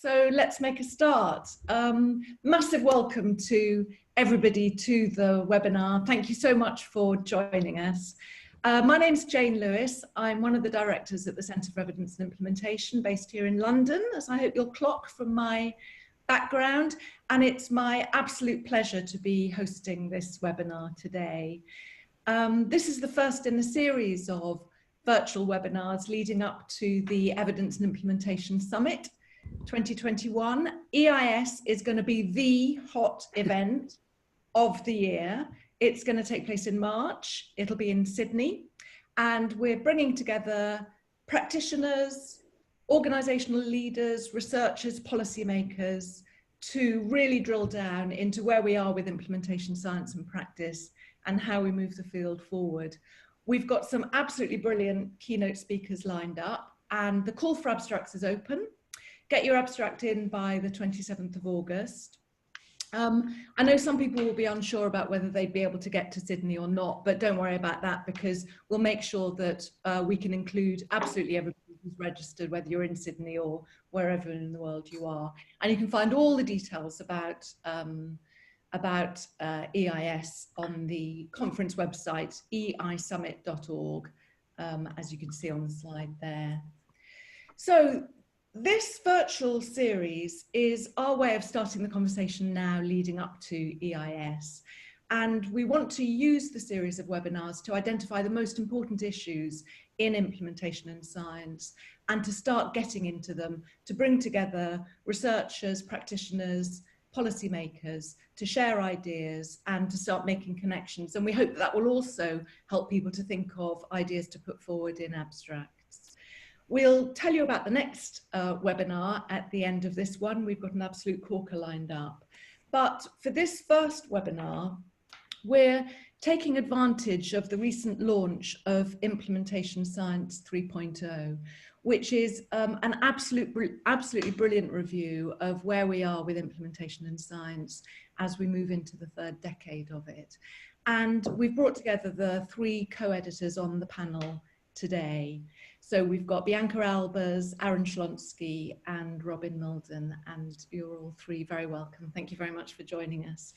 So let's make a start. Massive welcome to everybody to the webinar. Thank you so much for joining us. My name's Jane Lewis. I'm one of the directors at the Centre for Evidence and Implementation based here in London, as I hope you'll clock from my background. And it's my absolute pleasure to be hosting this webinar today. This is the first in a series of virtual webinars leading up to the Evidence and Implementation Summit 2021. EIS is going to be the hot event of the year. It's going to take place in March. It'll be in Sydney. And we're bringing together practitioners, organizational leaders, researchers, policymakers to really drill down into where we are with implementation science and practice and how we move the field forward. We've got some absolutely brilliant keynote speakers lined up, and the call for abstracts is open. Get your abstract in by the 27th of August. I know some people will be unsure about whether they'd be able to get to Sydney or not, but don't worry about that, because we'll make sure that we can include absolutely everybody who's registered, whether you're in Sydney or wherever in the world you are. And you can find all the details about EIS on the conference website, eisummit.org, as you can see on the slide there. So this virtual series is our way of starting the conversation now leading up to EIS. And we want to use the series of webinars to identify the most important issues in implementation and science, and to start getting into them, to bring together researchers, practitioners, policymakers to share ideas and to start making connections. And we hope that that will also help people to think of ideas to put forward in abstracts. We'll tell you about the next webinar at the end of this one. We've got an absolute corker lined up. But for this first webinar, we're taking advantage of the recent launch of Implementation Science 3.0, which is an absolutely brilliant review of where we are with implementation and science as we move into the third decade of it. And we've brought together the three co-editors on the panel today. So we've got Bianca Albers, Aaron Shlonsky, and Robyn Mildon, and you're all three very welcome. Thank you very much for joining us.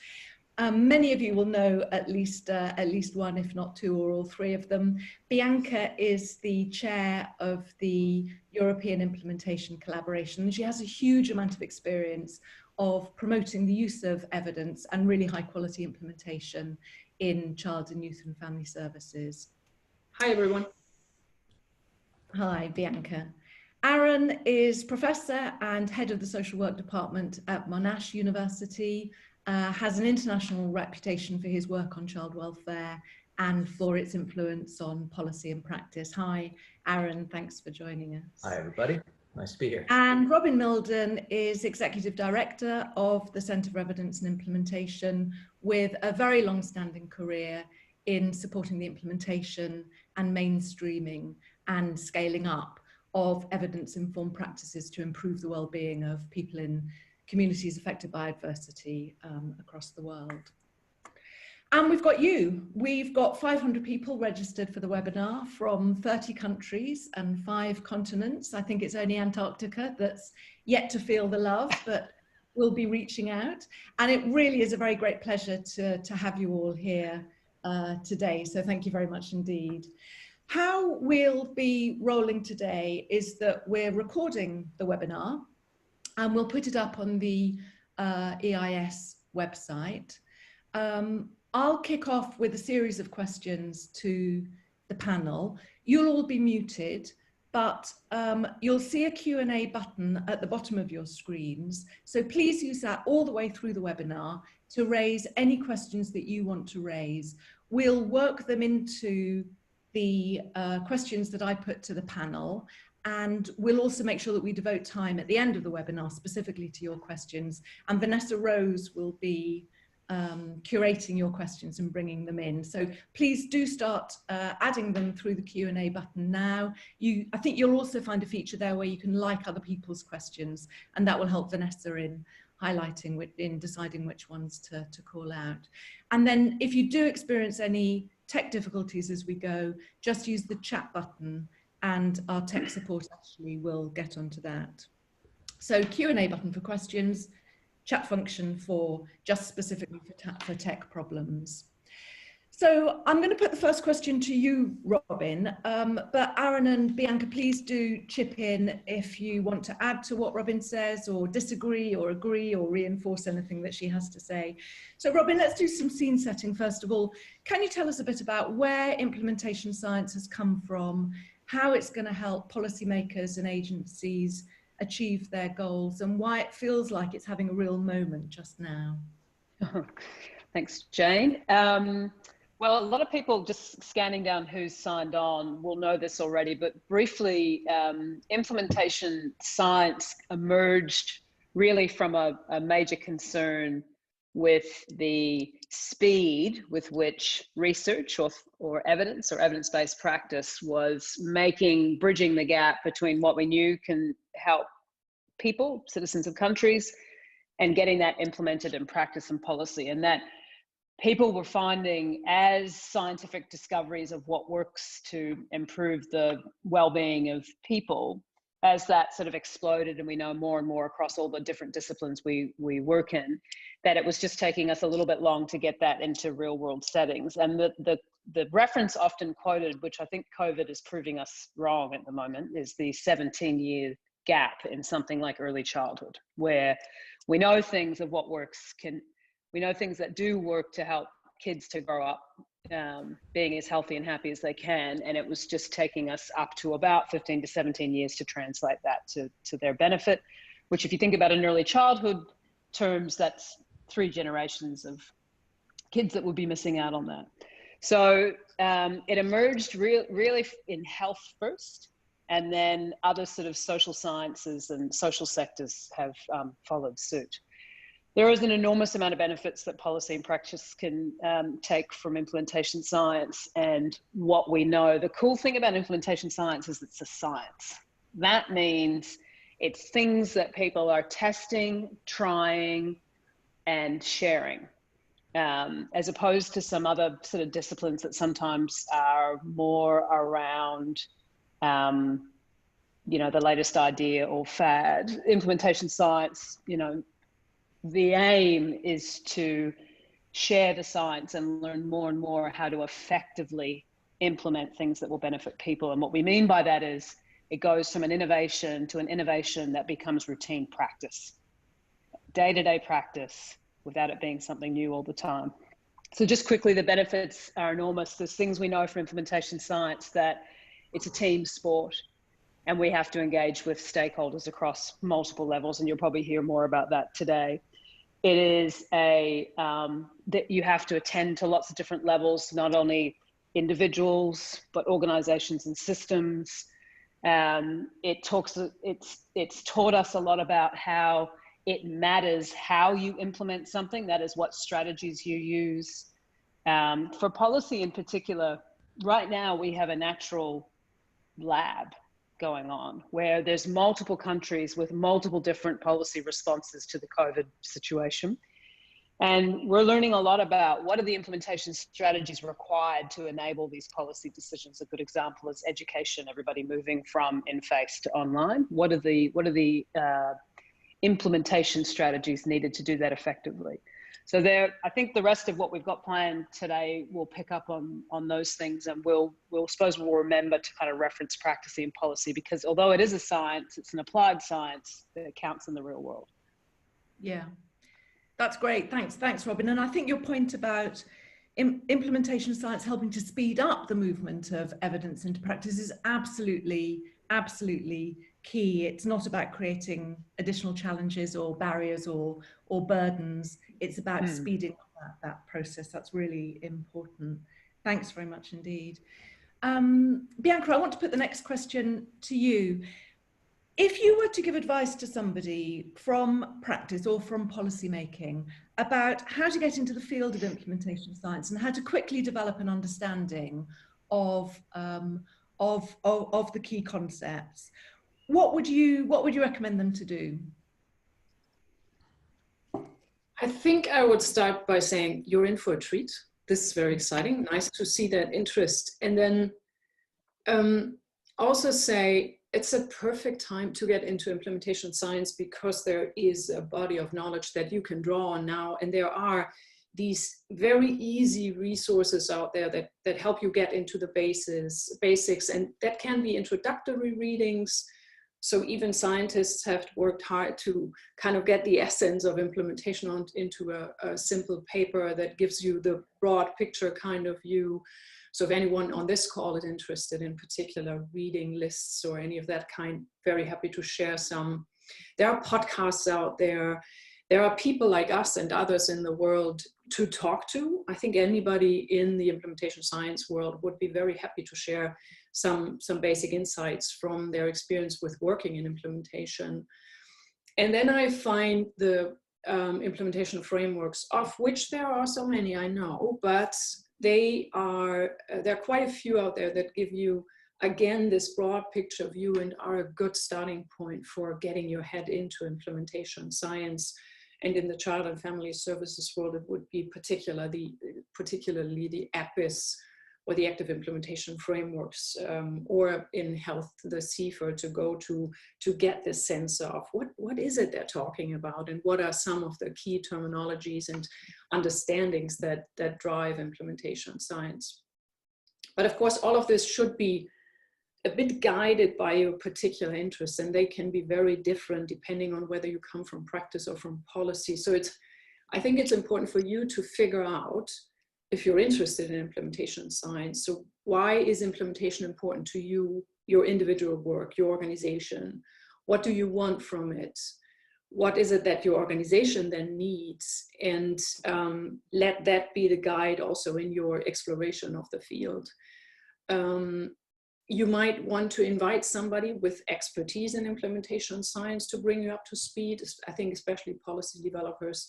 Many of you will know at least one, if not two or all three of them. Bianca is the chair of the European Implementation Collaboration. She has a huge amount of experience of promoting the use of evidence and really high quality implementation in child and youth and family services. Hi, everyone. Hi, Bianca. Aaron is professor and head of the social work department at Monash University. Has an international reputation for his work on child welfare and for its influence on policy and practice. Hi, Aaron, thanks for joining us. Hi, everybody. Nice to be here. And Robyn Mildon is Executive Director of the Centre for Evidence and Implementation, with a very long-standing career in supporting the implementation and mainstreaming and scaling up of evidence-informed practices to improve the well-being of people in communities affected by adversity across the world. And we've got you. We've got 500 people registered for the webinar from 30 countries and 5 continents. I think it's only Antarctica that's yet to feel the love, but we'll be reaching out. And it really is a very great pleasure to have you all here today. So thank you very much indeed. How we'll be rolling today is that we're recording the webinar, and we'll put it up on the EIS website. I'll kick off with a series of questions to the panel. You'll all be muted, but you'll see a Q&A button at the bottom of your screens. So please use that all the way through the webinar to raise any questions that you want to raise. We'll work them into the questions that I put to the panel. And we'll also make sure that we devote time at the end of the webinar specifically to your questions. And Vanessa Rose will be curating your questions and bringing them in. So please do start adding them through the Q&A button now. I think you'll also find a feature there where you can like other people's questions, and that will help Vanessa in highlighting, in deciding which ones to call out. And then if you do experience any tech difficulties as we go, just use the chat button and our tech support actually will get onto that. So Q&A button for questions, chat function for just specifically for tech problems. So I'm going to put the first question to you, Robyn, but Aaron and Bianca, please do chip in if you want to add to what Robyn says, or disagree or agree or reinforce anything that she has to say. So Robyn, let's do some scene setting first of all. Can you tell us a bit about where implementation science has come from, how it's going to help policymakers and agencies achieve their goals, and why it feels like it's having a real moment just now? Thanks, Jane. Well, a lot of people just scanning down who's signed on will know this already, but briefly, implementation science emerged really from a major concern with the speed with which research or evidence-based practice was bridging the gap between what we knew can help people, citizens of countries, and getting that implemented in practice and policy. And that people were finding, as scientific discoveries of what works to improve the well-being of people, as that sort of exploded, and we know more and more across all the different disciplines we work in, that it was just taking us a little bit long to get that into real-world settings. And the reference often quoted, which I think COVID is proving us wrong at the moment, is the 17-year gap in something like early childhood, where we know things of what works we know things that do work to help kids to grow up being as healthy and happy as they can. And it was just taking us up to about 15 to 17 years to translate that to their benefit, which if you think about in early childhood terms, that's 3 generations of kids that would be missing out on that. So it emerged really in health first, and then other sort of social sciences and social sectors have followed suit. There is an enormous amount of benefits that policy and practice can take from implementation science. And what we know, the cool thing about implementation science is it's a science. That means it's things that people are testing, trying, and sharing, as opposed to some other sort of disciplines that sometimes are more around, the latest idea or fad. Implementation science, the aim is to share the science and learn more and more how to effectively implement things that will benefit people. And what we mean by that is it goes from an innovation to an innovation that becomes routine practice, day-to-day practice, without it being something new all the time. So just quickly, the benefits are enormous. There's things we know from implementation science, that it's a team sport, and we have to engage with stakeholders across multiple levels, and you'll probably hear more about that today. It is that you have to attend to lots of different levels, not only individuals, but organizations and systems. It's taught us a lot about how it matters how you implement something, that is what strategies you use. For policy in particular, right now we have a natural lab going on where there's multiple countries with multiple different policy responses to the COVID situation. And we're learning a lot about what are the implementation strategies required to enable these policy decisions. A good example is education, everybody moving from in-face to online. What are the implementation strategies needed to do that effectively? So I think the rest of what we've got planned today will pick up on those things, and we'll remember to kind of reference practice and policy, because although it is a science, it's an applied science that counts in the real world. Yeah, that's great. Thanks, Robyn. And I think your point about implementation science helping to speed up the movement of evidence into practice is absolutely key. It's not about creating additional challenges or barriers or burdens. It's about speeding up that process. That's really important. Thanks very much indeed. Bianca, I want to put the next question to you. If you were to give advice to somebody from practice or from policy making about how to get into the field of implementation science and how to quickly develop an understanding of the key concepts, what would you recommend them to do? I think I would start by saying you're in for a treat. This is very exciting. Nice to see that interest. And then also say it's a perfect time to get into implementation science, because there is a body of knowledge that you can draw on now. And there are these very easy resources out there that help you get into the basics. And that can be introductory readings. So even scientists have worked hard to kind of get the essence of implementation into a simple paper that gives you the broad picture kind of view. So if anyone on this call is interested in particular reading lists or any of that kind, very happy to share some. There are podcasts out there. There are people like us and others in the world to talk to. I think anybody in the implementation science world would be very happy to share some basic insights from their experience with working in implementation. And then I find the implementation frameworks, of which there are so many, I know, but there are quite a few out there that give you, again, this broad picture view and are a good starting point for getting your head into implementation science. And in the child and family services world, it would be particularly the APIS, or the active implementation frameworks, or in health, the CFR, to go to get this sense of what is it they're talking about, and what are some of the key terminologies and understandings that drive implementation science. But of course, all of this should be a bit guided by your particular interests, and they can be very different depending on whether you come from practice or from policy. So I think it's important for you to figure out, if you're interested in implementation science, so why is implementation important to you, your individual work, your organization? What do you want from it? What is it that your organization then needs? And let that be the guide also in your exploration of the field. You might want to invite somebody with expertise in implementation science to bring you up to speed. I think especially policy developers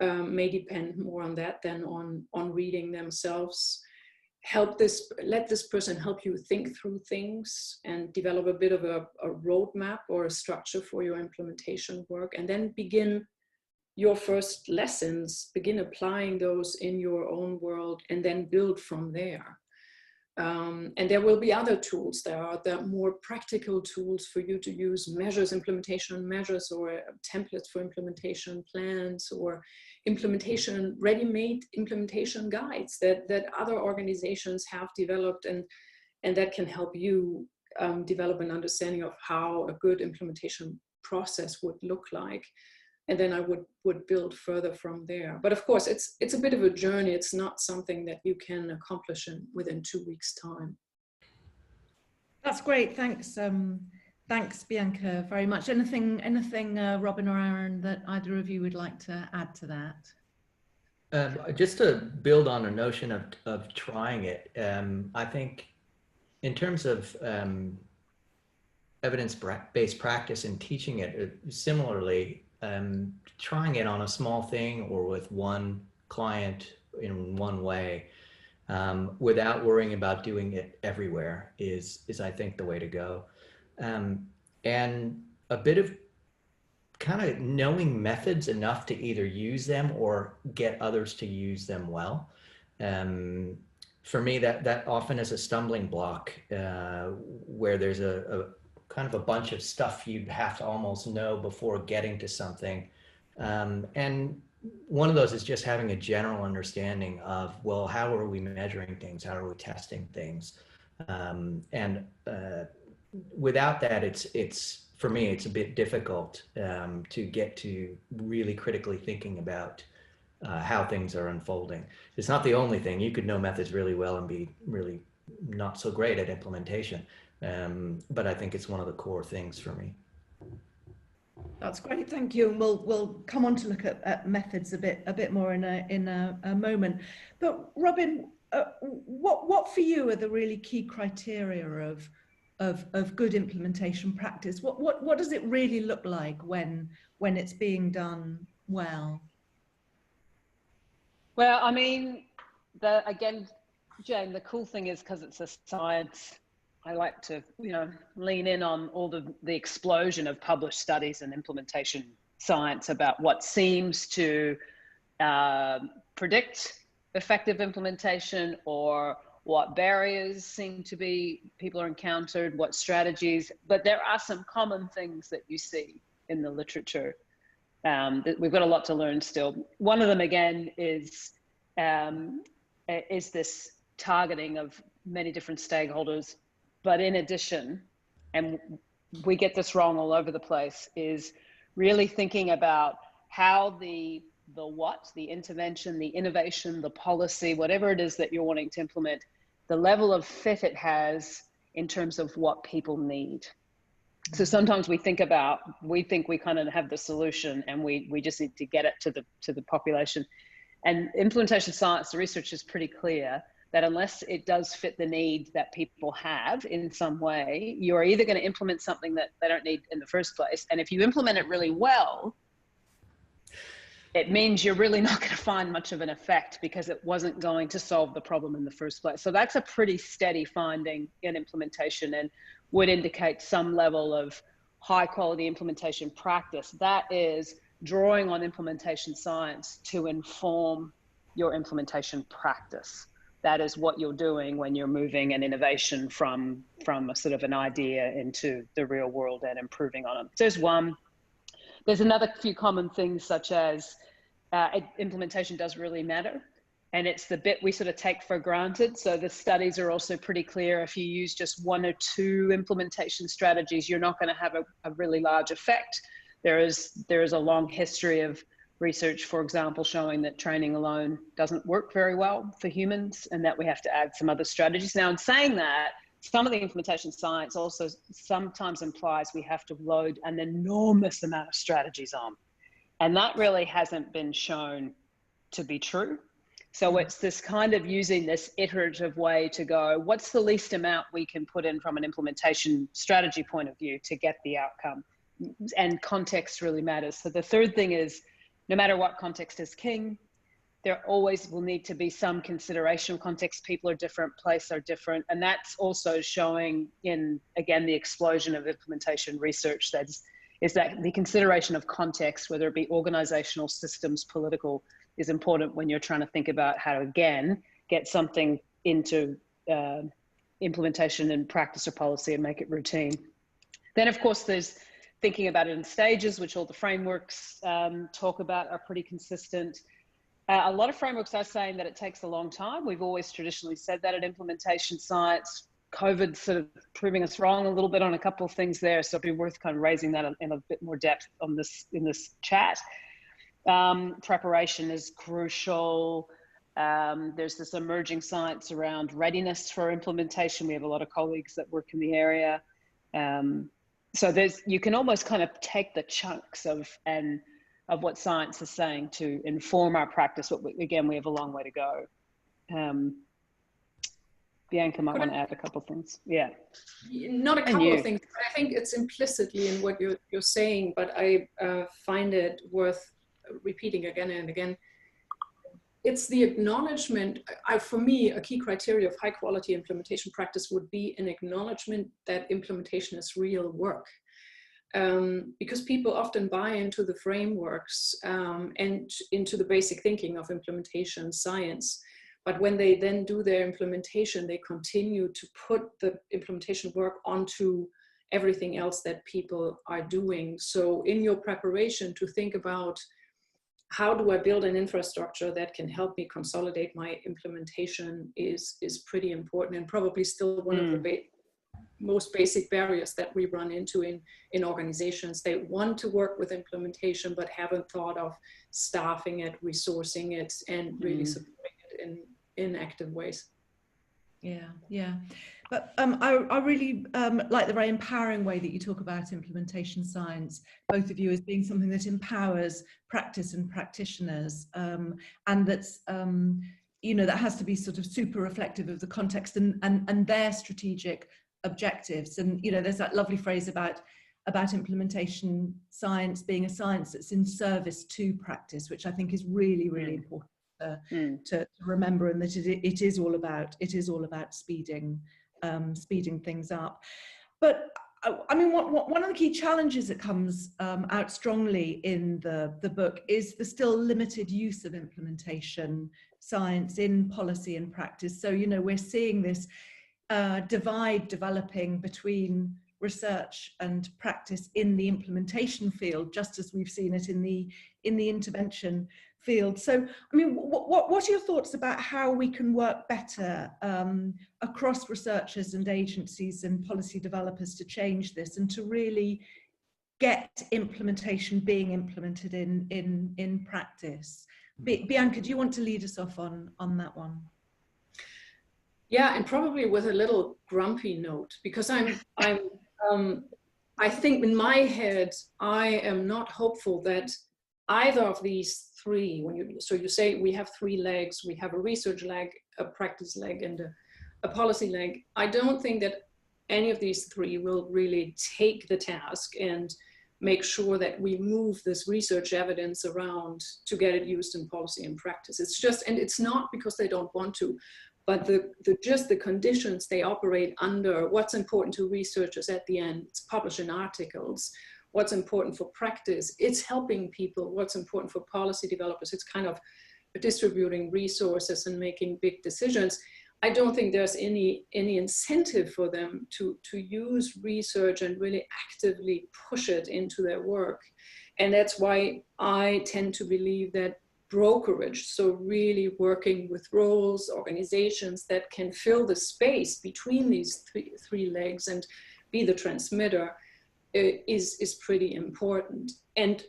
may depend more on that than on reading themselves. Let this person help you think through things and develop a bit of a roadmap or a structure for your implementation work, and then begin your first lessons, begin applying those in your own world, and then build from there. And there will be other tools. There are the more practical tools for you to use, implementation measures, or templates for implementation plans, or ready-made implementation guides that other organizations have developed, and that can help you develop an understanding of how a good implementation process would look like. And then I would build further from there. But of course, it's a bit of a journey. It's not something that you can accomplish within 2 weeks' time. That's great. Thanks. Thanks, Bianca, very much. Anything, Robyn or Aaron, that either of you would like to add to that? Just to build on a notion of trying it, I think in terms of evidence-based practice and teaching it, similarly, trying it on a small thing or with one client in one way, without worrying about doing it everywhere is I think the way to go. And a bit of kind of knowing methods enough to either use them or get others to use them well. For me, that often is a stumbling block, where there's a kind of a bunch of stuff you'd have to almost know before getting to something. And one of those is just having a general understanding of, well, how are we measuring things? How are we testing things? And without that, it's for me, it's a bit difficult to get to really critically thinking about how things are unfolding. It's not the only thing. You could know methods really well and be really not so great at implementation. But I think it's one of the core things for me. That's great, thank you. And we'll come on to look at methods a bit more in a moment. But Robyn, what for you are the really key criteria of good implementation practice? What does it really look like when it's being done well? Well, I mean, again, Jane, the cool thing is, because it's a science, I like to, lean in on all the explosion of published studies in implementation science about what seems to predict effective implementation, or what barriers seem to be people are encountered, what strategies, but there are some common things that you see in the literature. We've got a lot to learn still. One of them, again, is this targeting of many different stakeholders. But in addition, and we get this wrong all over the place, is really thinking about how the what, the intervention, the innovation, the policy, whatever it is that you're wanting to implement, the level of fit it has in terms of what people need. So sometimes we think we kind of have the solution and we just need to get it to the population. And implementation science, the research is pretty clear that unless it does fit the need that people have in some way, you're either going to implement something that they don't need in the first place. And if you implement it really well, it means you're really not going to find much of an effect because it wasn't going to solve the problem in the first place. So that's a pretty steady finding in implementation and would indicate some level of high quality implementation practice. That is drawing on implementation science to inform your implementation practice. That is what you're doing when you're moving an innovation from a sort of an idea into the real world and improving on it. There's one. There's another few common things such as implementation does really matter. And it's the bit we sort of take for granted. So the studies are also pretty clear. If you use just one or two implementation strategies, you're not going to have a really large effect. There is a long history of research, for example, showing that training alone doesn't work very well for humans and that we have to add some other strategies. Now, in saying that, some of the implementation science also sometimes implies we have to load an enormous amount of strategies on. And that really hasn't been shown to be true. So it's this kind of using this iterative way to go, what's the least amount we can put in from an implementation strategy point of view to get the outcome? And context really matters. So the third thing is, no matter what, context is king. There always will need to be some consideration of context. People are different, places are different. And that's also showing in, again, the explosion of implementation research is that the consideration of context, whether it be organizational, systems, political, is important when you're trying to think about how to, again, get something into implementation and practice or policy and make it routine. Then, of course, there's thinking about it in stages, which all the frameworks talk about are pretty consistent. A lot of frameworks are saying that it takes a long time. We've always traditionally said that at implementation science. COVID sort of proving us wrong a little bit on a couple of things there. So it'd be worth kind of raising that in a bit more depth on in this chat. Preparation is crucial. There's this emerging science around readiness for implementation. We have a lot of colleagues that work in the area. So you can almost kind of take the chunks of what science is saying to inform our practice. But again, we have a long way to go. Bianca might want to add a couple of things. Yeah. Not a couple of things, but I think it's implicitly in what you're saying, but I find it worth repeating again and again. It's the acknowledgement, for me, a key criteria of high quality implementation practice would be an acknowledgement that implementation is real work. Because people often buy into the frameworks and into the basic thinking of implementation science. But when they then do their implementation, they continue to put the implementation work onto everything else that people are doing. So in your preparation to think about how do I build an infrastructure that can help me consolidate my implementation is pretty important, and probably still one of the most basic barriers that we run into in organizations. They want to work with implementation, but haven't thought of staffing it, resourcing it, and really supporting it in active ways. Yeah. But I really like the very empowering way that you talk about implementation science, both of you, as being something that empowers practice and practitioners, and that's that has to be sort of super reflective of the context and their strategic objectives. And there's that lovely phrase about implementation science being a science that's in service to practice, which I think is really, really important to remember, and that it is all about speeding things up. But I mean, one of the key challenges that comes out strongly in the book is the still limited use of implementation science in policy and practice. So, you know, we're seeing this divide developing between research and practice in the implementation field, just as we've seen it in the intervention field. So, I mean, what are your thoughts about how we can work better across researchers and agencies and policy developers to change this and to really get implementation being implemented in practice? Bianca, do you want to lead us off on that one? Yeah, and probably with a little grumpy note, because I think in my head, I am not hopeful that either of these three, so you say we have three legs, we have a research leg, a practice leg, and a policy leg. I don't think that any of these three will really take the task and make sure that we move this research evidence around to get it used in policy and practice. It's just, and it's not because they don't want to, but just the conditions they operate under, what's important to researchers at the end, it's publishing articles, what's important for practice, it's helping people, what's important for policy developers, it's kind of distributing resources and making big decisions. I don't think there's any incentive for them to use research and really actively push it into their work. And that's why I tend to believe that brokerage, so really working with roles, organizations that can fill the space between these three legs and be the transmitter, is pretty important. And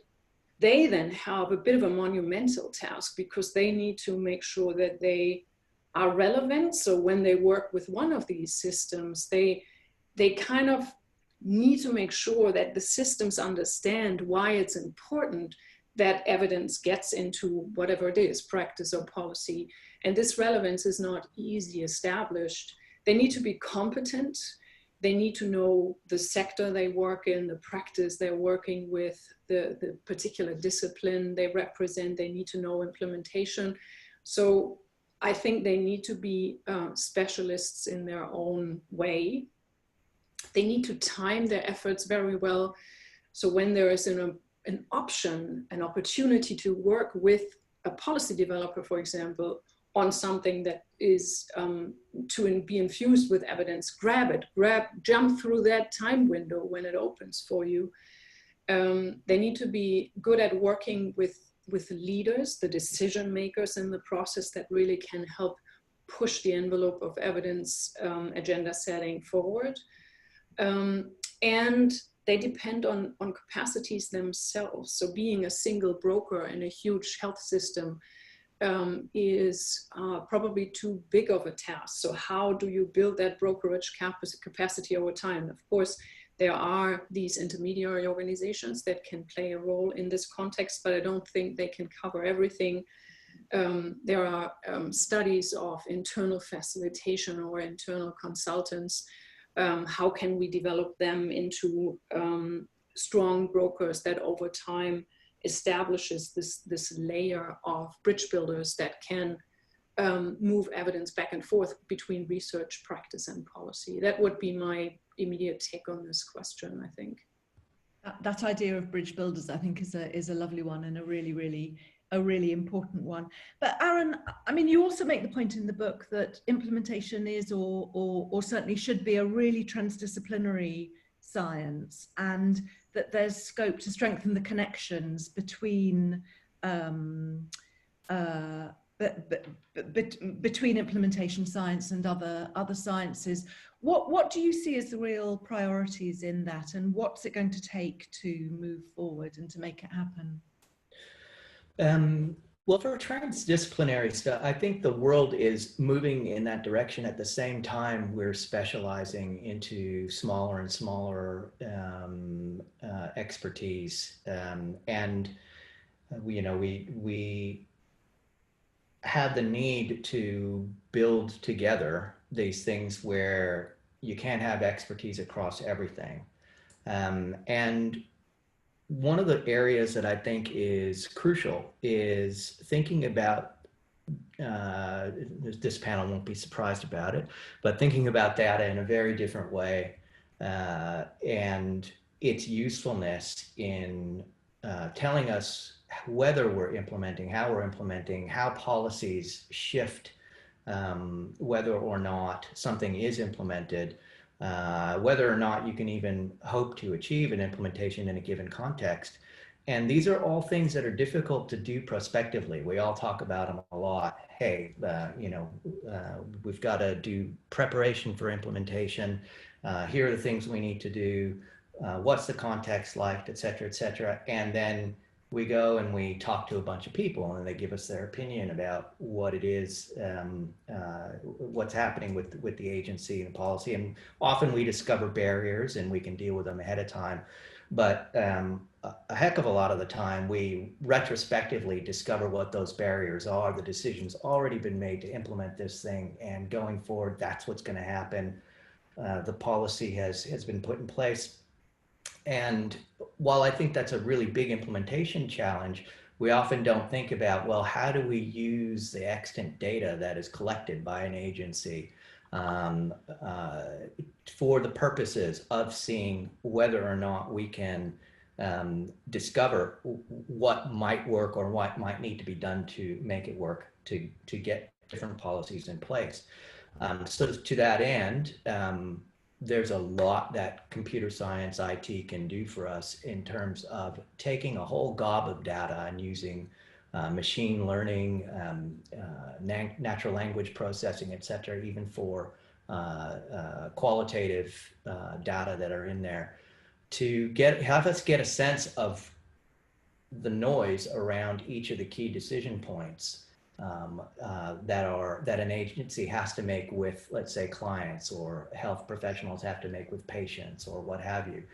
they then have a bit of a monumental task because they need to make sure that they are relevant. So when they work with one of these systems, they kind of need to make sure that the systems understand why it's important that evidence gets into whatever it is, practice or policy. And this relevance is not easily established. They need to be competent. They need to know the sector they work in, the practice they're working with, the particular discipline they represent. They need to know implementation. So I think they need to be specialists in their own way. They need to time their efforts very well. So when there is an option, an opportunity to work with a policy developer, for example, on something that is to be infused with evidence, jump through that time window when it opens for you. They need to be good at working with leaders, the decision makers in the process that really can help push the envelope of evidence agenda setting forward. And they depend on capacities themselves. So being a single broker in a huge health system is probably too big of a task. So how do you build that brokerage capacity over time? Of course, there are these intermediary organizations that can play a role in this context, but I don't think they can cover everything. There are studies of internal facilitation or internal consultants. How can we develop them into strong brokers that over time establishes this layer of bridge builders that can move evidence back and forth between research, practice, and policy? That would be my immediate take on this question, I think. That idea of bridge builders, I think, is a lovely one and a really important one. But Aaron, I mean, you also make the point in the book that implementation is or certainly should be a really transdisciplinary science, and that there's scope to strengthen the connections between between implementation science and other sciences. What do you see as the real priorities in that, and what's it going to take to move forward and to make it happen? Well, for transdisciplinary stuff, I think the world is moving in that direction. At the same time, we're specializing into smaller and smaller expertise, and we have the need to build together these things where you can't have expertise across everything, and one of the areas that I think is crucial is thinking about, this panel won't be surprised about it, but thinking about data in a very different way and its usefulness in telling us whether we're implementing, how we're implementing, how policies shift, whether or not something is implemented, whether or not you can even hope to achieve an implementation in a given context. And these are all things that are difficult to do prospectively. We all talk about them a lot. Hey, we've got to do preparation for implementation. Here are the things we need to do. What's the context like, et cetera, et cetera. And then we go and we talk to a bunch of people and they give us their opinion about what it is, what's happening with the agency and the policy. And often we discover barriers and we can deal with them ahead of time. But a heck of a lot of the time, we retrospectively discover what those barriers are. The decision's already been made to implement this thing, and going forward, that's what's going to happen. The policy has been put in place. And while I think that's a really big implementation challenge, we often don't think about, well, how do we use the extant data that is collected by an agency for the purposes of seeing whether or not we can discover what might work or what might need to be done to make it work, to get different policies in place. So to that end, there's a lot that computer science IT can do for us in terms of taking a whole gob of data and using machine learning, natural language processing, et cetera, even for qualitative data that are in there, to have us get a sense of the noise around each of the key decision points that an agency has to make with, let's say, clients, or health professionals have to make with patients, or what have you.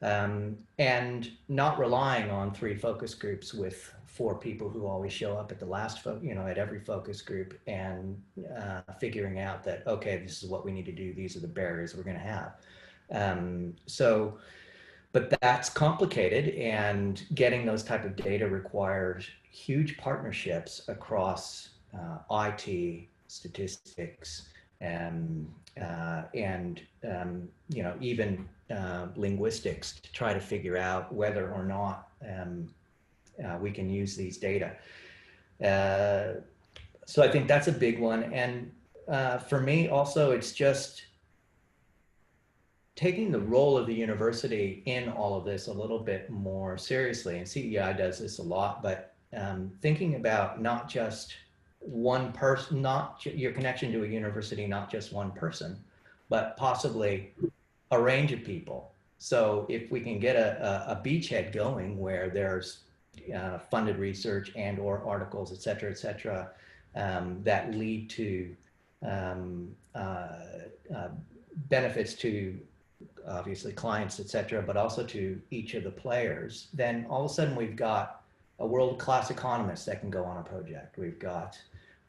And not relying on 3 focus groups with 4 people who always show up at the last, at every focus group, and figuring out that, okay, this is what we need to do. These are the barriers we're going to have. But that's complicated, and getting those type of data requires huge partnerships across IT, statistics, and even linguistics, to try to figure out whether or not we can use these data. So I think that's a big one. And for me also, it's just taking the role of the university in all of this a little bit more seriously. And CEI does this a lot, but thinking about not just one person, not your connection to a university, not just one person, but possibly a range of people. So if we can get a beachhead going where there's funded research and or articles, et cetera, that lead to benefits to obviously clients, et cetera, but also to each of the players, then all of a sudden we've got a world-class economist that can go on a project. We've got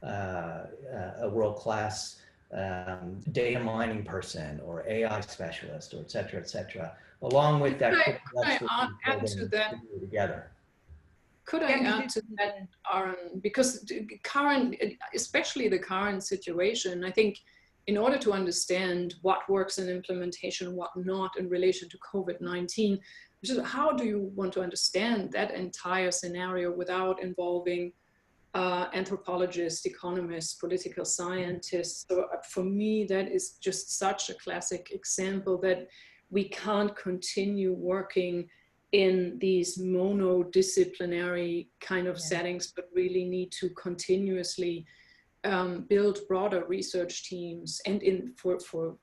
a world-class data mining person or AI specialist, or et cetera, along with that. Could I add to that? Together. Could I add to that, Aaron? Because especially the current situation, I think in order to understand what works in implementation, what not in relation to COVID-19, how do you want to understand that entire scenario without involving anthropologists, economists, political scientists? So for me, that is just such a classic example that we can't continue working in these monodisciplinary kind of settings, but really need to continuously build broader research teams, and for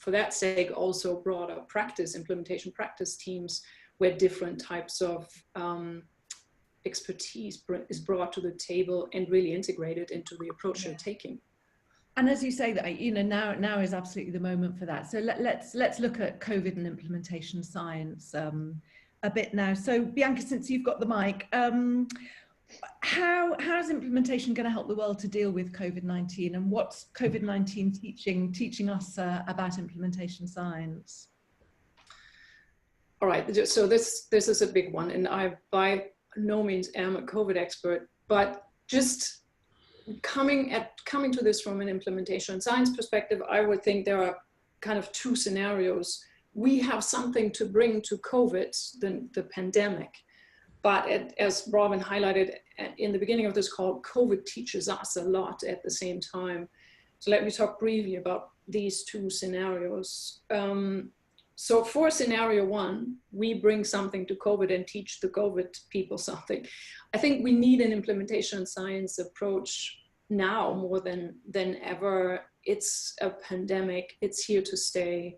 that sake also broader implementation practice teams, where different types of expertise is brought to the table and really integrated into the approach you're taking. And as you say, that now is absolutely the moment for that. So let's look at COVID and implementation science a bit now. So Bianca, since you've got the mic, how is implementation going to help the world to deal with COVID-19, and what's COVID-19 teaching us about implementation science? All right, so this is a big one, and I by no means am a COVID expert, but just coming to this from an implementation science perspective, I would think there are kind of 2 scenarios. We have something to bring to COVID, the pandemic, But as Robyn highlighted in the beginning of this call, COVID teaches us a lot at the same time. So let me talk briefly about these two scenarios. So for scenario one, we bring something to COVID and teach the COVID people something. I think we need an implementation science approach now more than ever. It's a pandemic, it's here to stay.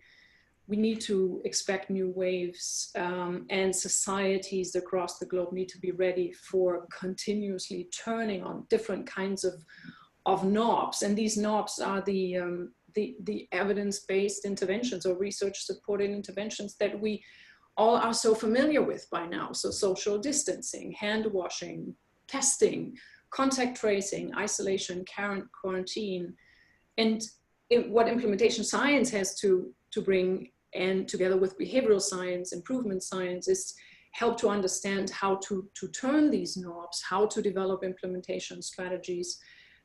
We need to expect new waves, and societies across the globe need to be ready for continuously turning on different kinds of knobs. And these knobs are the evidence-based interventions or research-supported interventions that we all are so familiar with by now. So social distancing, hand washing, testing, contact tracing, isolation, quarantine. And what implementation science has to bring, and together with behavioral science, improvement science, is help to understand how to turn these knobs, how to develop implementation strategies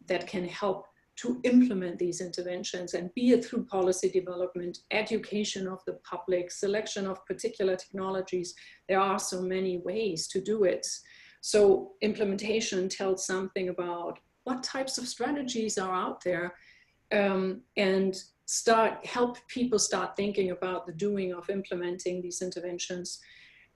that can help to implement these interventions, and be it through policy development, education of the public, selection of particular technologies. There are so many ways to do it. So implementation tells something about what types of strategies are out there, and help people start thinking about the doing of implementing these interventions.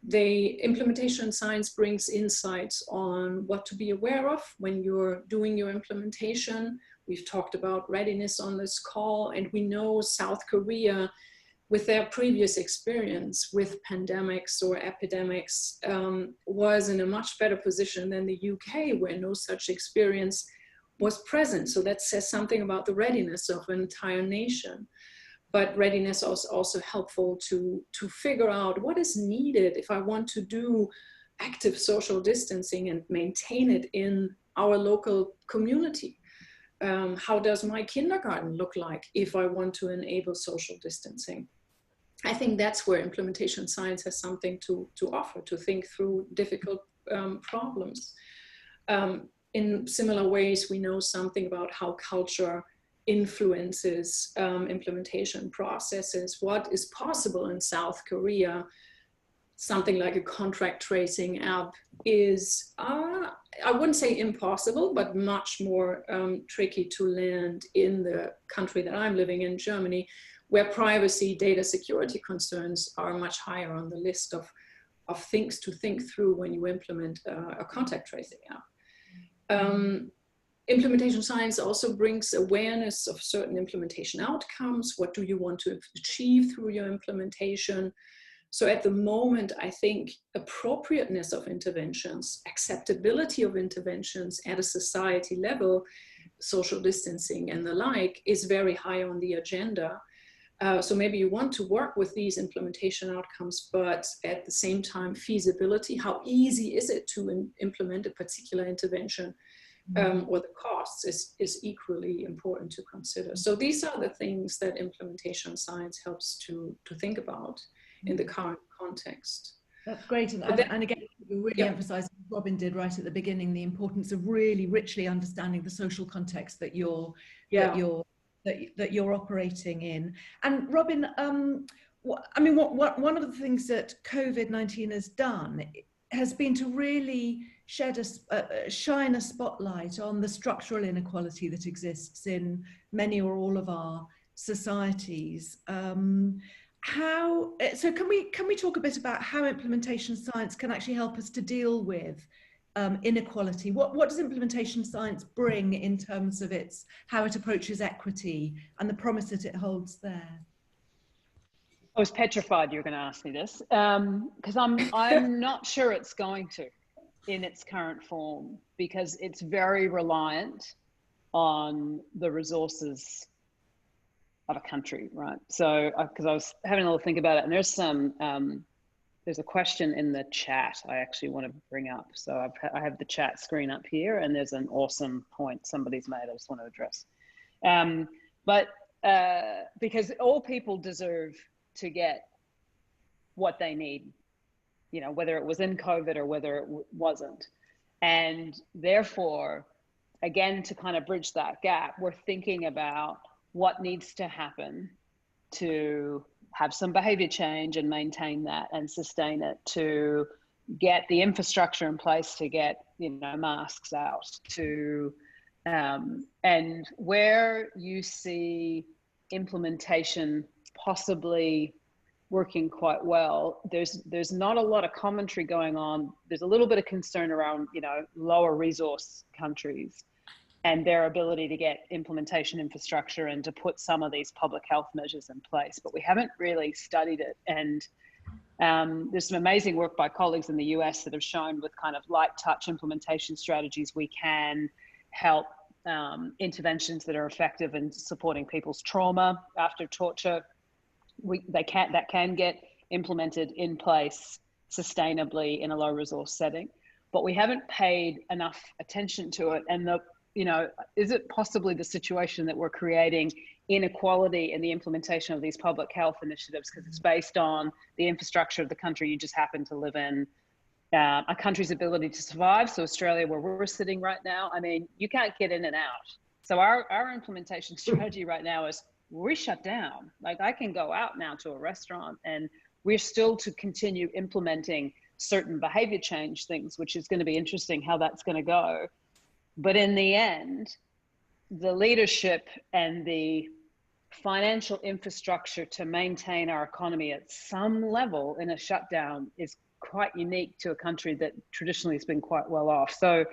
The implementation science brings insights on what to be aware of when you're doing your implementation. We've talked about readiness on this call, and we know South Korea, with their previous experience with pandemics or epidemics, was in a much better position than the UK, where no such experience was present. So that says something about the readiness of an entire nation. But readiness is also helpful to figure out what is needed if I want to do active social distancing and maintain it in our local community. How does my kindergarten look like if I want to enable social distancing? I think that's where implementation science has something to offer, to think through difficult problems. In similar ways, we know something about how culture influences implementation processes. What is possible in South Korea, something like a contract tracing app, is, I wouldn't say impossible, but much more tricky to land in the country that I'm living in, Germany, where privacy, data security concerns are much higher on the list of things to think through when you implement a contact tracing app. Implementation science also brings awareness of certain implementation outcomes. What do you want to achieve through your implementation? So at the moment, I think appropriateness of interventions, acceptability of interventions at a society level, social distancing and the like, is very high on the agenda. So maybe you want to work with these implementation outcomes, but at the same time, feasibility, how easy is it to implement a particular intervention, or the costs is equally important to consider. So these are the things that implementation science helps to think about in the current context. That's great. And again, you really emphasize, Robyn did right at the beginning, the importance of really richly understanding the social context that you're operating in. And Robyn, I mean, one of the things that COVID-19 has done has been to really shine a spotlight on the structural inequality that exists in many or all of our societies. So can we talk a bit about how implementation science can actually help us to deal with inequality? What does implementation science bring in terms of how it approaches equity and the promise that it holds there? I was petrified you were going to ask me this, because I'm not sure it's going to in its current form, because it's very reliant on the resources of a country, right? So, because I was having a little think about it, and there's a question in the chat I actually want to bring up. So I have the chat screen up here, and there's an awesome point somebody's made I just want to address. Because all people deserve to get what they need, you know, whether it was in COVID or whether it wasn't. And therefore, again, to kind of bridge that gap, we're thinking about what needs to happen to have some behavior change and maintain that and sustain it, to get the infrastructure in place to get, you know, masks out, to and where you see implementation possibly working quite well, there's not a lot of commentary going on. There's a little bit of concern around, you know, lower resource countries and their ability to get implementation infrastructure and to put some of these public health measures in place, but we haven't really studied it. And there's some amazing work by colleagues in the US that have shown with kind of light touch implementation strategies, we can help interventions that are effective in supporting people's trauma after torture. That can get implemented in place sustainably in a low resource setting, but we haven't paid enough attention to it. And you know, is it possibly the situation that we're creating inequality in the implementation of these public health initiatives because it's based on the infrastructure of the country you just happen to live in, a country's ability to survive? So Australia, where we're sitting right now, I mean, you can't get in and out. So our implementation strategy right now is we're shut down. Like, I can go out now to a restaurant and we're still to continue implementing certain behavior change things, which is going to be interesting how that's going to go. But in the end, the leadership and the financial infrastructure to maintain our economy at some level in a shutdown is quite unique to a country that traditionally has been quite well off. So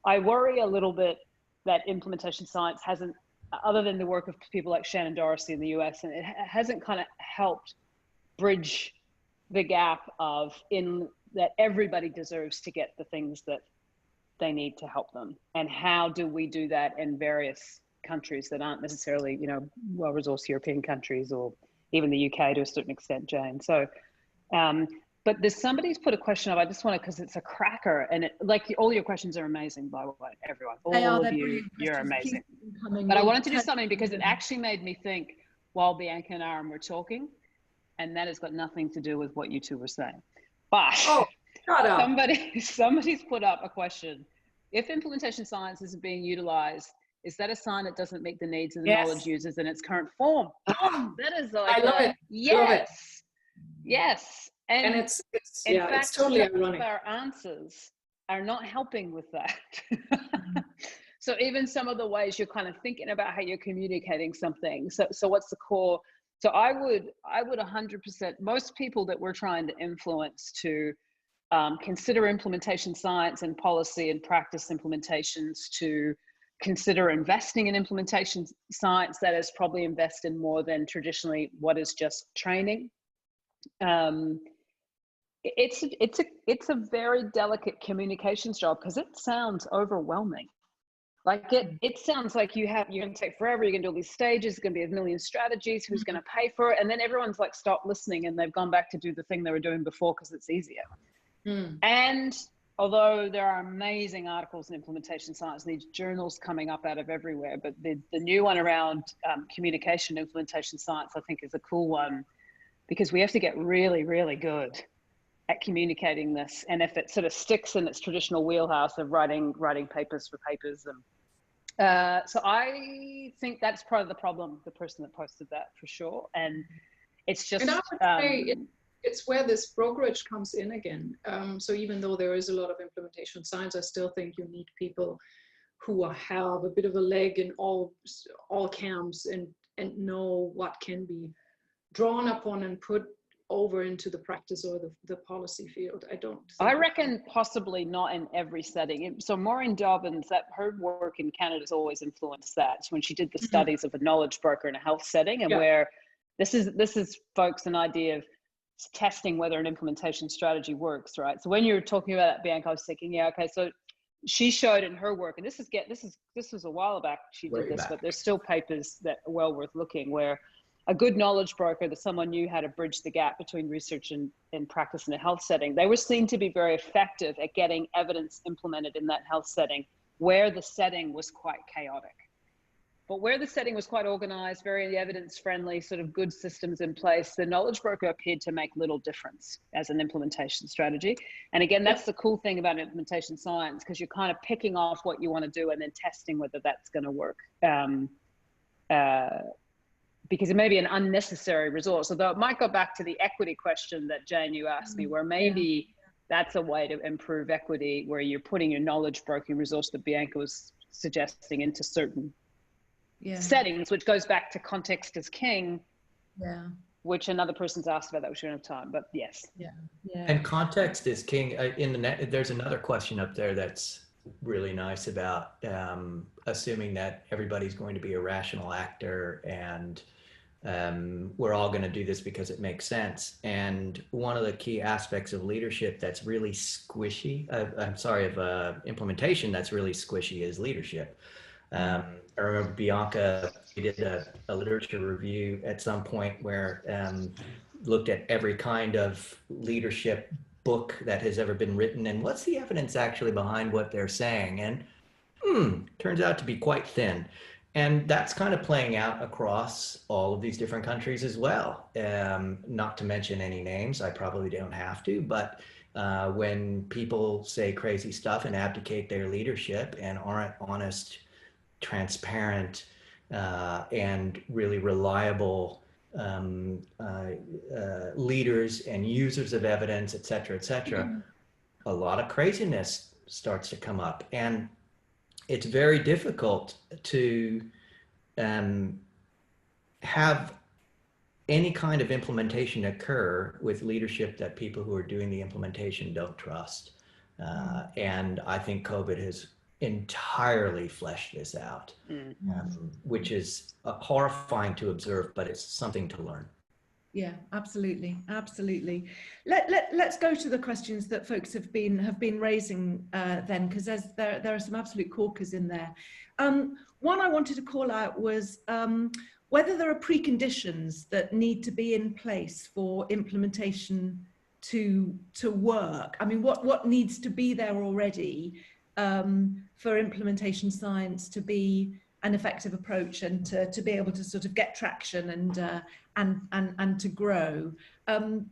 I worry a little bit that implementation science hasn't, other than the work of people like Shannon Dorsey in the US, and it hasn't kind of helped bridge the gap of that everybody deserves to get the things that they need to help them. And how do we do that in various countries that aren't necessarily, you know, well-resourced European countries, or even the UK to a certain extent, Jane. So, but there's somebody's put a question up. I just want to, because it's a cracker, and it, like, all your questions are amazing, by the way, everyone. All of you, you're amazing. But I wanted to do something because it actually made me think while Bianca and Aaron were talking, and that has got nothing to do with what you two were saying. But somebody's put up a question. If implementation science isn't being utilized, is that a sign it doesn't meet the needs of the knowledge users in its current form? That is like, I love it. Yes. Love it. Yes. And it's in yeah, fact, it's totally some ironic. of our answers are not helping with that. So even some of the ways you're kind of thinking about how you're communicating something. So what's the core? So I would 100%, most people that we're trying to influence to consider implementation science and policy and practice implementations, to consider investing in implementation science that is probably invest in more than traditionally what is just training. It's a very delicate communications job because it sounds overwhelming. Like it sounds like you're going to take forever. You're going to do all these stages. It's going to be a million strategies. Who's going to pay for it? And then everyone's like, stop listening, and they've gone back to do the thing they were doing before because it's easier. And although there are amazing articles in implementation science, these journals coming up out of everywhere, but the new one around communication implementation science, I think, is a cool one, because we have to get really, really good at communicating this. And if it sort of sticks in its traditional wheelhouse of writing papers for papers, and so I think that's part of the problem, the person that posted that, for sure. And it's just, and I would say it's where this brokerage comes in again. So even though there is a lot of implementation science, I still think you need people who have a bit of a leg in all camps and know what can be drawn upon and put over into the practice or the policy field. I reckon possibly not in every setting. So Maureen Dobbins, that her work in Canada has always influenced that. So when she did the studies of a knowledge broker in a health setting, and where this is folks, an idea of testing whether an implementation strategy works, right? So when you were talking about that, Bianca, I was thinking, yeah, okay, so she showed in her work, and this was a while back she did this, but there's still papers that are well worth looking, where a good knowledge broker, that someone knew how to bridge the gap between research and practice in a health setting, they were seen to be very effective at getting evidence implemented in that health setting where the setting was quite chaotic. But where the setting was quite organized, very evidence-friendly, sort of good systems in place, the knowledge broker appeared to make little difference as an implementation strategy. And again, that's the cool thing about implementation science, because you're kind of picking off what you want to do and then testing whether that's going to work. Because it may be an unnecessary resource, although it might go back to the equity question that, Jane, you asked me, where maybe that's a way to improve equity, where you're putting your knowledge broking resource that Bianca was suggesting into certain settings, which goes back to context is king. Yeah. Which another person's asked about that, which we don't have time, but yes. Yeah. Yeah. And context is king. In the net, there's another question up there that's really nice about assuming that everybody's going to be a rational actor and we're all going to do this because it makes sense. And one of the key aspects of leadership that's really squishy, of implementation that's really squishy is leadership. I remember Bianca did a literature review at some point where looked at every kind of leadership book that has ever been written and what's the evidence actually behind what they're saying. And turns out to be quite thin. And that's kind of playing out across all of these different countries as well. Not to mention any names, I probably don't have to, but when people say crazy stuff and abdicate their leadership and aren't honest, transparent, and really reliable leaders and users of evidence, et cetera, a lot of craziness starts to come up. And it's very difficult to have any kind of implementation occur with leadership that people who are doing the implementation don't trust. And I think COVID has entirely fleshed this out, which is horrifying to observe, but it's something to learn. Yeah, absolutely, absolutely. Let's go to the questions that folks have been raising then, because there are some absolute corkers in there. One I wanted to call out was whether there are preconditions that need to be in place for implementation to work. I mean, what needs to be there already for implementation science to be an effective approach and to be able to sort of get traction and to grow.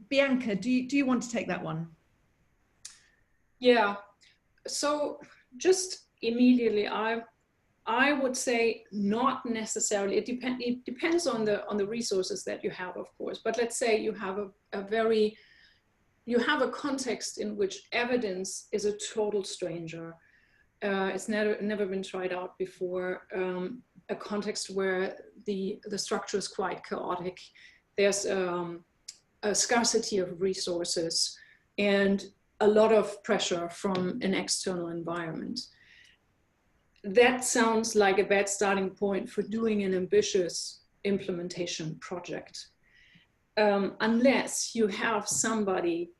Bianca, do you want to take that one? Yeah, so just immediately, I would say not necessarily. It depends on the resources that you have, of course. But let's say you have a context in which evidence is a total stranger. It's never been tried out before. A context where the structure is quite chaotic. There's a scarcity of resources and a lot of pressure from an external environment. That sounds like a bad starting point for doing an ambitious implementation project. Unless you have somebody,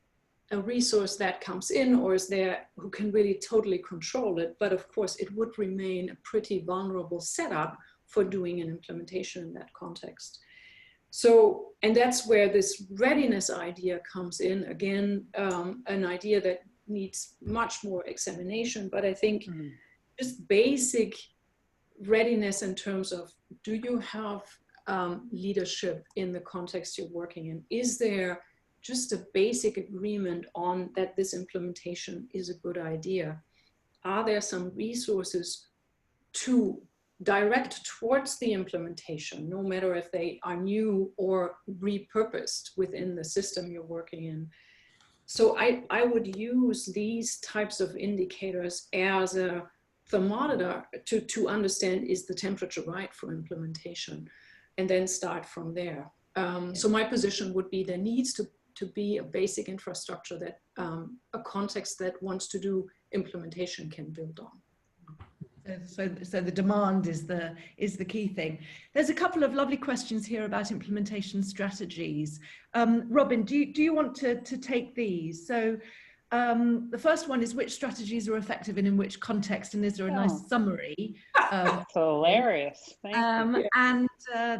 a resource that comes in or is there who can really totally control it. But of course, it would remain a pretty vulnerable setup for doing an implementation in that context. So, and that's where this readiness idea comes in. Again, an idea that needs much more examination, but I think just basic readiness in terms of, do you have leadership in the context you're working in? Is there just a basic agreement on that this implementation is a good idea? Are there some resources to direct towards the implementation, no matter if they are new or repurposed within the system you're working in? So I would use these types of indicators as a thermometer to understand, is the temperature right for implementation, and then start from there. So my position would be there needs to be a basic infrastructure that a context that wants to do implementation can build on. So the demand is the key thing. There's a couple of lovely questions here about implementation strategies. Robyn, do you want to take these? So the first one is, which strategies are effective and in which context, and is there a nice summary? That's hilarious. Thank you. And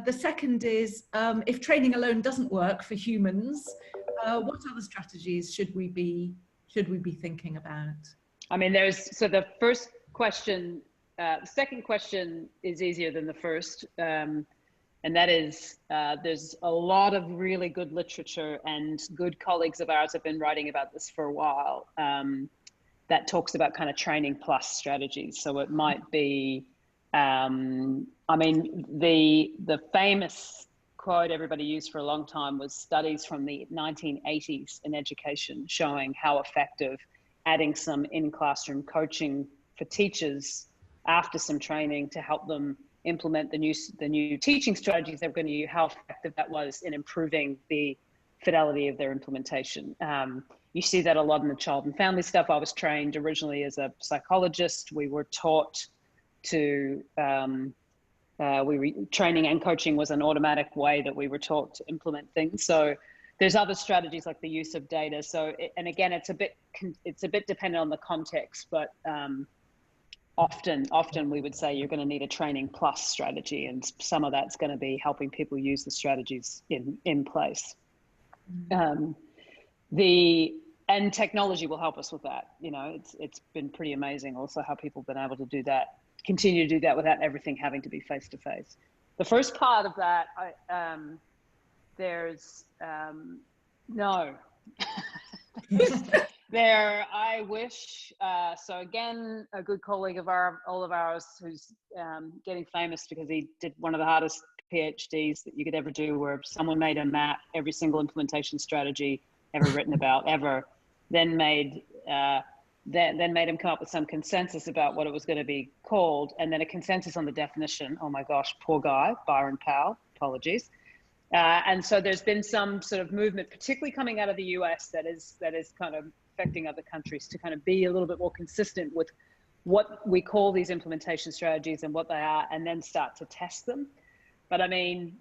the second is, if training alone doesn't work for humans, what other strategies should we be thinking about? I mean, the first question, the second question is easier than the first, and that is, there's a lot of really good literature, and good colleagues of ours have been writing about this for a while, that talks about kind of training plus strategies. So it might be, I mean, the famous quote everybody used for a long time was studies from the 1980s in education showing how effective adding some in-classroom coaching for teachers after some training to help them implement the new teaching strategies they're going to use, how effective that was in improving the fidelity of their implementation. You see that a lot in the child and family stuff. I was trained originally as a psychologist. We were taught to, training and coaching was an automatic way that we were taught to implement things. So there's other strategies like the use of data. So, and again, it's a bit dependent on the context, but often we would say you're going to need a training plus strategy, and some of that's going to be helping people use the strategies in place. And technology will help us with that. You know, it's been pretty amazing also how people have been able to do that, continue to do that without everything having to be face to face. The first part of that, there's no. There, I wish, so again, a good colleague of all of ours who's getting famous because he did one of the hardest PhDs that you could ever do, where someone made a map, every single implementation strategy ever written about, then made him come up with some consensus about what it was going to be called, and then a consensus on the definition. Oh my gosh, poor guy, Byron Powell, apologies. And so there's been some sort of movement, particularly coming out of the US, that is kind of affecting other countries to kind of be a little bit more consistent with what we call these implementation strategies and what they are, and then start to test them. But I mean,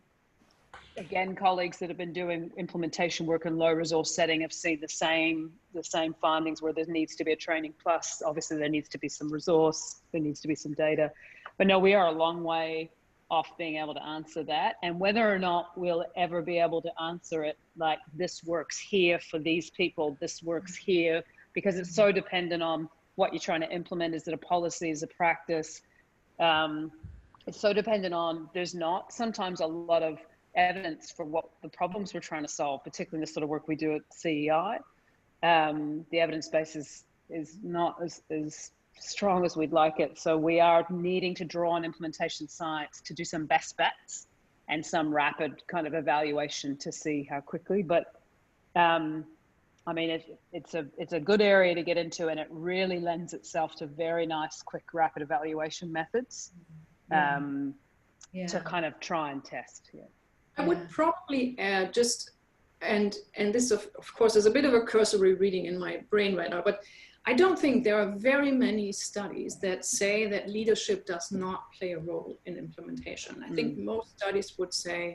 again, colleagues that have been doing implementation work in low resource setting have seen the same findings, where there needs to be a training plus. Obviously, there needs to be some resource, there needs to be some data. But no, we are a long way off being able to answer that. And whether or not we'll ever be able to answer it like this works here for these people, this works here, because it's so dependent on what you're trying to implement. Is it a policy, is it a practice? It's so dependent on, there's not sometimes a lot of evidence for what the problems we're trying to solve, particularly in the sort of work we do at CEI. The evidence base is not as strong as we'd like it. So we are needing to draw on implementation science to do some best bets and some rapid kind of evaluation to see how quickly. But I mean, it's a good area to get into, and it really lends itself to very nice, quick, rapid evaluation methods to kind of try and test. Yeah. I would probably add just, and this of course is a bit of a cursory reading in my brain right now, but I don't think there are very many studies that say that leadership does not play a role in implementation. I think most studies would say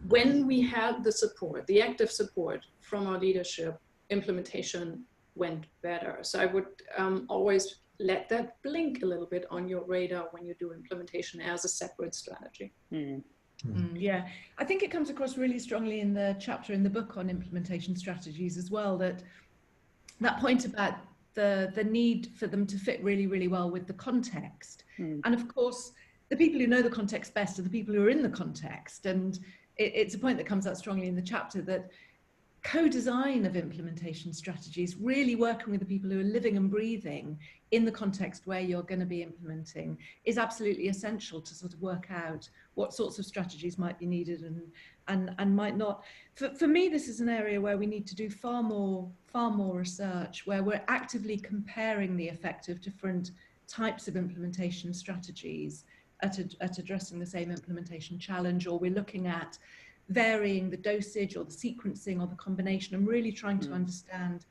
when we had the support, the active support from our leadership, implementation went better. So I would always let that blink a little bit on your radar when you do implementation as a separate strategy. Yeah, I think it comes across really strongly in the chapter in the book on implementation strategies as well, that point about the need for them to fit really, really well with the context. And of course, the people who know the context best are the people who are in the context. And it's a point that comes out strongly in the chapter, that co-design of implementation strategies, really working with the people who are living and breathing in the context where you're going to be implementing, is absolutely essential to sort of work out what sorts of strategies might be needed and might not. For me, this is an area where we need to do far more research, where we're actively comparing the effect of different types of implementation strategies at addressing the same implementation challenge, or we're looking at varying the dosage or the sequencing or the combination, and really trying to understand,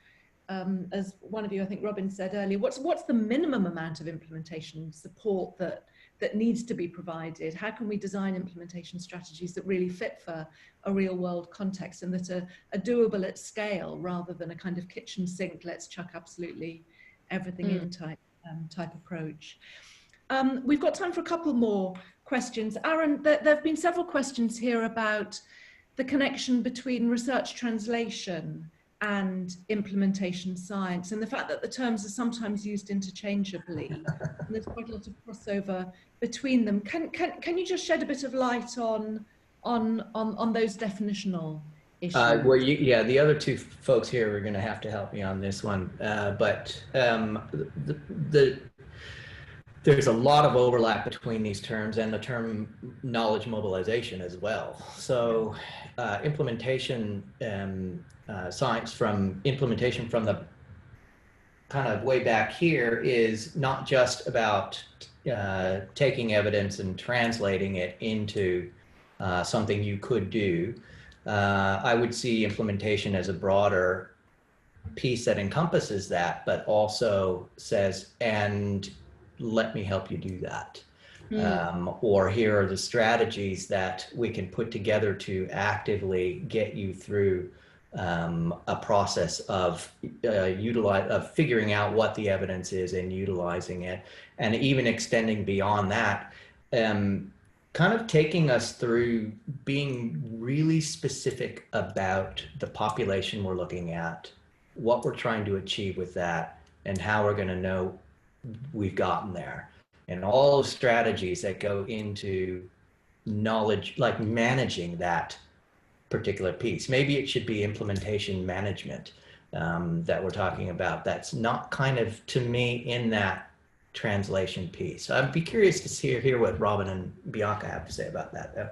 as one of you, I think Robyn said earlier, what's the minimum amount of implementation support that needs to be provided? How can we design implementation strategies that really fit for a real world context and that are doable at scale, rather than a kind of kitchen sink, let's chuck absolutely everything in type approach. We've got time for a couple more questions. Aaron, there have been several questions here about the connection between research translation and implementation science, and the fact that the terms are sometimes used interchangeably, and there's quite a lot of crossover between them. Can you just shed a bit of light on those definitional issues? Well, yeah, the other two folks here are going to have to help me on this one, but there's a lot of overlap between these terms and the term knowledge mobilization as well. So implementation science from implementation from the kind of way back here is not just about taking evidence and translating it into something you could do. I would see implementation as a broader piece that encompasses that, but also says, and let me help you do that. Or here are the strategies that we can put together to actively get you through a process of figuring out what the evidence is and utilizing it, and even extending beyond that, kind of taking us through being really specific about the population we're looking at, what we're trying to achieve with that, and how we're going to know we've gotten there, and all the strategies that go into knowledge, like managing that particular piece. Maybe it should be implementation management that we're talking about. That's not kind of, to me, in that translation piece. So I'd be curious to hear what Robyn and Bianca have to say about that, though.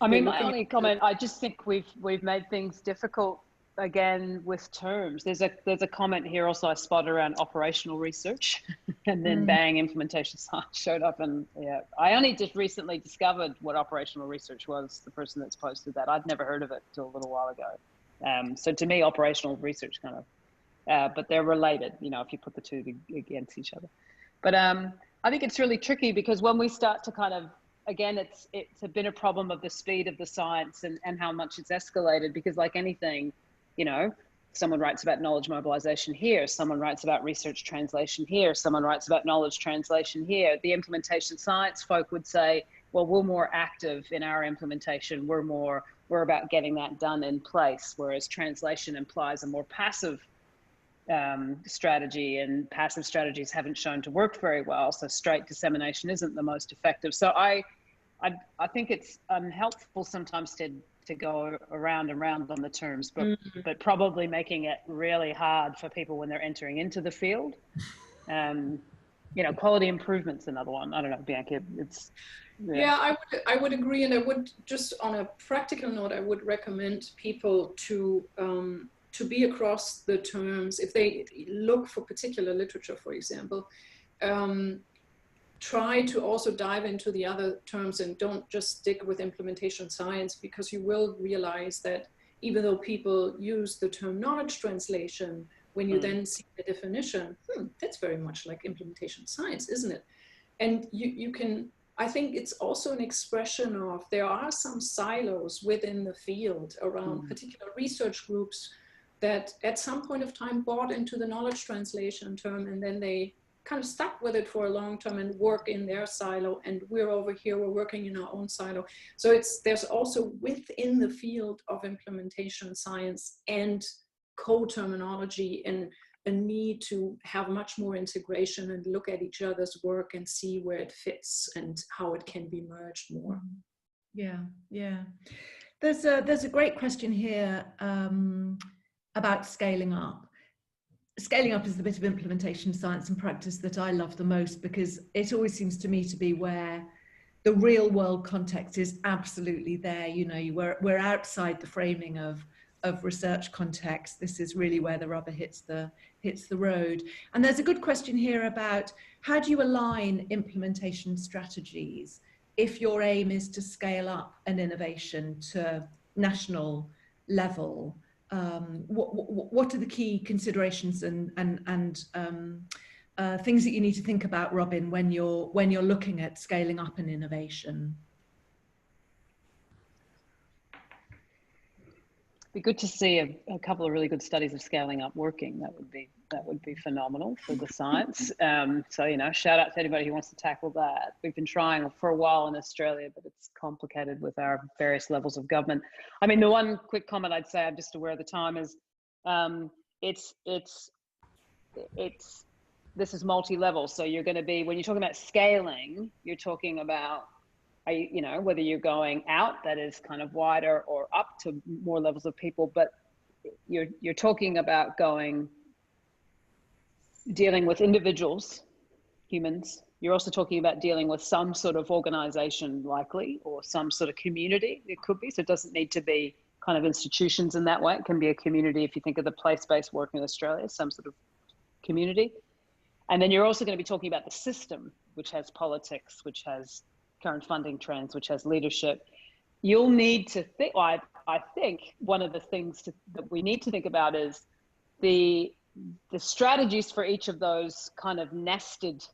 I mean, my only comment, I just think we've made things difficult again with terms. There's a comment here also I spotted around operational research, and then bang, implementation science showed up. And yeah, I only just recently discovered what operational research was, the person that's posted that. I'd never heard of it till a little while ago. So to me, operational research kind of, but they're related, you know, if you put the two against each other. But I think it's really tricky, because when we start to kind of, again, it's been a problem of the speed of the science and how much it's escalated, because like anything, you know, someone writes about knowledge mobilization here, someone writes about research translation here, someone writes about knowledge translation here. The implementation science folk would say, well, we're more active in our implementation. We're about getting that done in place. Whereas translation implies a more passive strategy, and passive strategies haven't shown to work very well. So straight dissemination isn't the most effective. So I think it's helpful sometimes to go around and round on the terms, but probably making it really hard for people when they're entering into the field. You know, quality improvement's another one. I don't know, Bianca, it's... Yeah, I would agree. And I would, just on a practical note, I would recommend people to be across the terms. If they look for particular literature, for example, try to also dive into the other terms and don't just stick with implementation science, because you will realize that even though people use the term knowledge translation, when you then see the definition, that's very much like implementation science, isn't it? And you can, I think it's also an expression of, there are some silos within the field around particular research groups that at some point of time bought into the knowledge translation term, and then they kind of stuck with it for a long time and work in their silo, and we're over here, we're working in our own silo. So there's also within the field of implementation science and co-terminology and a need to have much more integration and look at each other's work and see where it fits and how it can be merged more. Yeah, yeah. There's a great question here about scaling up. Scaling up is the bit of implementation science and practice that I love the most, because it always seems to me to be where the real world context is absolutely there. You know, we're outside the framing of research context. This is really where the rubber hits the road. And there's a good question here about, how do you align implementation strategies if your aim is to scale up an innovation to national level? What are the key considerations and things that you need to think about, Robyn, when you're looking at scaling up an innovation? Be good to see a couple of really good studies of scaling up working. That would be phenomenal for the science. So, you know, shout out to anybody who wants to tackle that. We've been trying for a while in Australia, but it's complicated with our various levels of government. I mean, the one quick comment I'd say, I'm just aware of the time, is this is multi-level. So you're going to be, when you're talking about scaling, you're talking about, you know, whether you're going out, that is kind of wider, or up to more levels of people, but you're talking about going dealing with individuals, humans. You're also talking about dealing with some sort of organization, likely, or some sort of community. It could be, so it doesn't need to be kind of institutions in that way. It can be a community. If you think of the place-based work in Australia, some sort of community. And then you're also going to be talking about the system, which has politics, which has current funding trends, which has leadership. You'll need to think, I think one of the things that we need to think about is the strategies for each of those kind of nested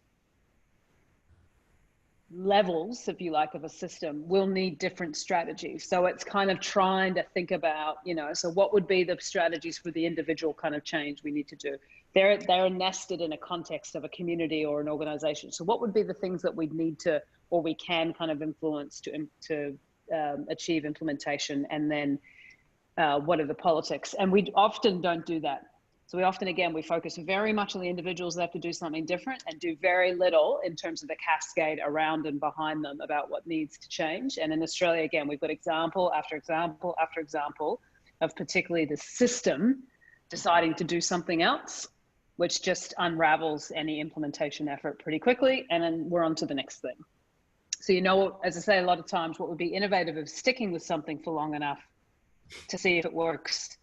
levels, if you like, of a system will need different strategies. So it's kind of trying to think about, you know, so what would be the strategies for the individual kind of change we need to do? They're nested in a context of a community or an organization. So what would be the things that we need to, or we can kind of influence to achieve implementation? And then what are the politics? And we often don't do that. So we often, again, we focus very much on the individuals that have to do something different and do very little in terms of the cascade around and behind them about what needs to change. And in Australia, again, we've got example after example after example of particularly the system deciding to do something else, which just unravels any implementation effort pretty quickly. And then we're on to the next thing. So, you know, as I say, a lot of times what would be innovative is sticking with something for long enough to see if it works,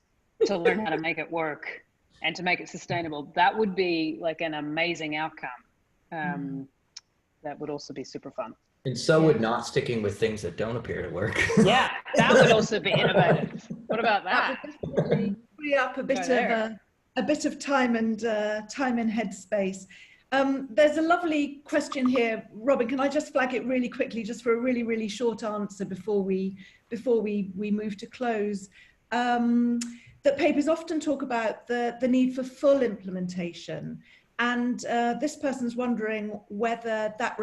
to learn how to make it work, and to make it sustainable. That would be like an amazing outcome. That would also be super fun. And so would not sticking with things that don't appear to work. Yeah, that would also be innovative. What about that? That would definitely free up a bit of time and headspace. There's a lovely question here, Robyn. Can I just flag it really quickly, just for a really, really short answer before we move to close? That papers often talk about the need for full implementation. And this person's wondering whether that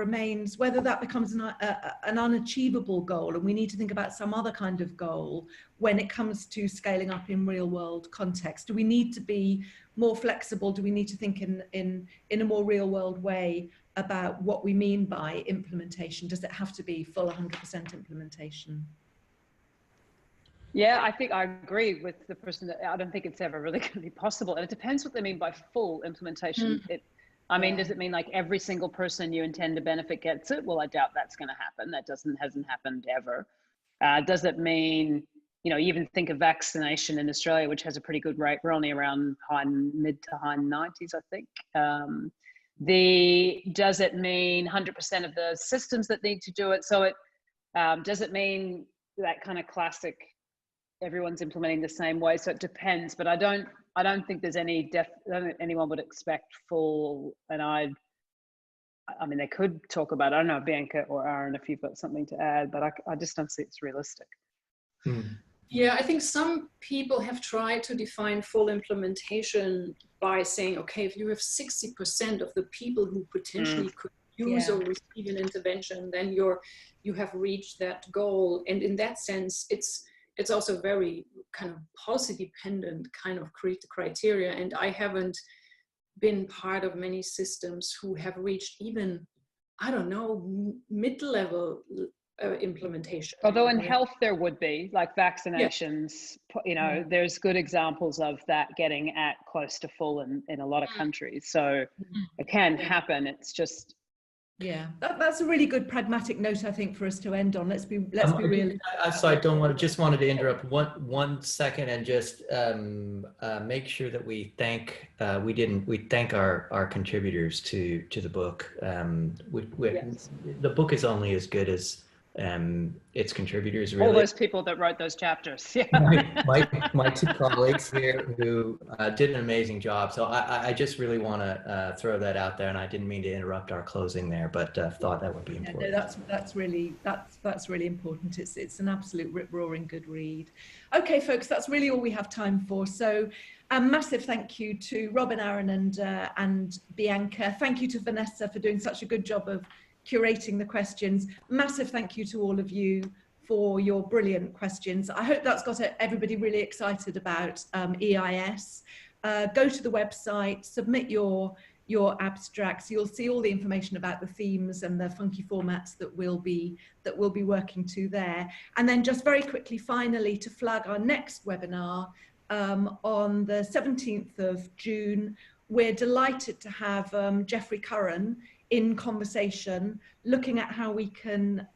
becomes an unachievable goal, and we need to think about some other kind of goal when it comes to scaling up in real world context. Do we need to be more flexible? Do we need to think in a more real world way about what we mean by implementation? Does it have to be full 100% implementation? Yeah, I think I agree with the person that I don't think it's ever really going to be possible. And it depends what they mean by full implementation. Does it mean like every single person you intend to benefit gets it? Well, I doubt that's going to happen. That hasn't happened ever. Does it mean, you know, even think of vaccination in Australia, which has a pretty good rate. We're only around mid to high 90s, I think. Does it mean 100% of the systems that need to do it? So does it mean that kind of classic everyone's implementing the same way? So it depends, but I don't think there's I don't think anyone would expect full. And I mean, they could talk about, I don't know, Bianca or Aaron, if you've got something to add, but I just don't see it's realistic. Yeah, I think some people have tried to define full implementation by saying, okay, if you have 60% of the people who potentially could use or receive an intervention, then you have reached that goal. And in that sense, it's also very kind of policy dependent kind of criteria. And I haven't been part of many systems who have reached even, I don't know, mid-level implementation. Although in health there would be, like vaccinations, you know, there's good examples of that getting at close to full in a lot of countries. So it can happen. It's just, yeah, that's a really good pragmatic note, I think, for us to end on. Let's be realistic. So I wanted to interrupt one second and just make sure that we thank our contributors to the book. The book is only as good as its contributors, really. All those people that wrote those chapters. Yeah. my two colleagues here who did an amazing job. So I just really want to throw that out there, and I didn't mean to interrupt our closing there, but thought that would be important. No, that's really important. It's an absolute rip-roaring good read. Okay, folks, that's really all we have time for. So a massive thank you to Robyn, Aaron, and Bianca. Thank you to Vanessa for doing such a good job of curating the questions. Massive thank you to all of you for your brilliant questions. I hope that's got everybody really excited about EIS. Go to the website, submit your abstracts. You'll see all the information about the themes and the funky formats that we'll be working to there. And then just very quickly, finally, to flag our next webinar on the 17th of June, we're delighted to have Jeffrey Curran in conversation, looking at how we can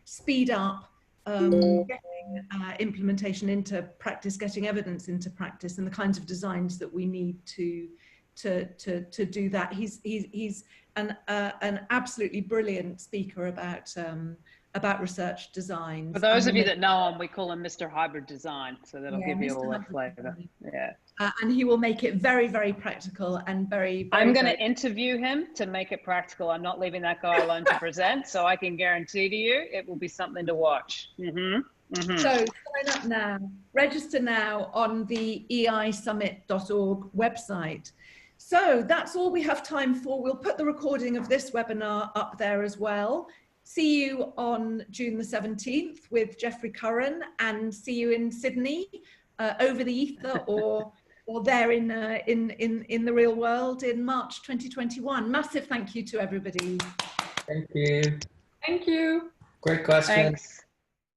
speed up getting implementation into practice, getting evidence into practice, and the kinds of designs that we need to do that. He's an absolutely brilliant speaker about research design. For those of you that know him, we call him Mr. Hybrid Design, so that'll give you all that flavour. Yeah. And he will make it very, very practical and very I'm going to interview him to make it practical. I'm not leaving that guy alone to present, so I can guarantee to you it will be something to watch. So sign up now, register now on the eisummit.org website. So that's all we have time for. We'll put the recording of this webinar up there as well. See you on June the 17th with Jeffrey Curran, and see you in Sydney over the ether or there in the real world in March 2021. Massive thank you to everybody. Thank you. Thank you. Great question. Thanks.